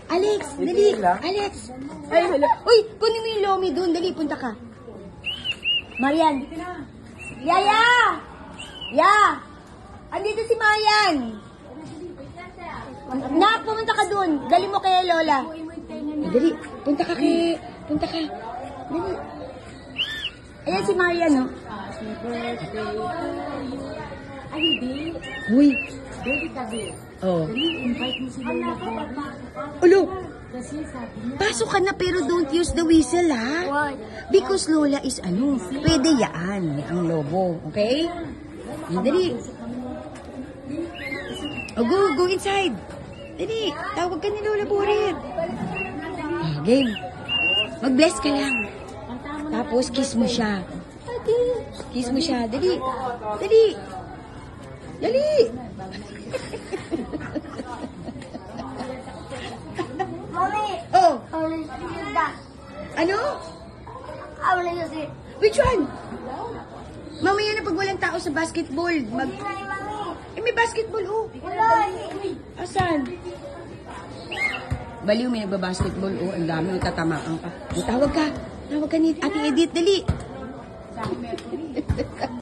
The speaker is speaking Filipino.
Alex, dali. Alex. Ay, hala. Uy, kunin mo yung lomi dun. Dali, punta ka. Marian. Yaya! Ya! Andito si Marian. Nak, pumunta ka dun. Dali mo kay Lola. Dali, punta ka. Dali. Ayan si Marian, no? Ay, hindi. Uy. Baby tabi. Oh. Invite mo si Lola. Ulo. Kasi sabi niya. Pasok ka na pero don't use the whistle, ha? Why? Because Lola is pwede yan, ang lobo, okay? Dali. Oh, go inside. Dali, tawag ka ni Lola Burit. Game. Mag-bless ka lang. Tapos kiss mo siya. Kiss mo siya. Dali. Mommy! Oh, I want to see that. ano? I want to see. Which one? Mamaya na pag walang tao sa basketball. Mommy. May basketball, oh. Wala. Asan? Baliw, may nagbabasketball, oh. Ang dami, oh, tatamaan ka. Tawag ka ni Ate Edith, dali.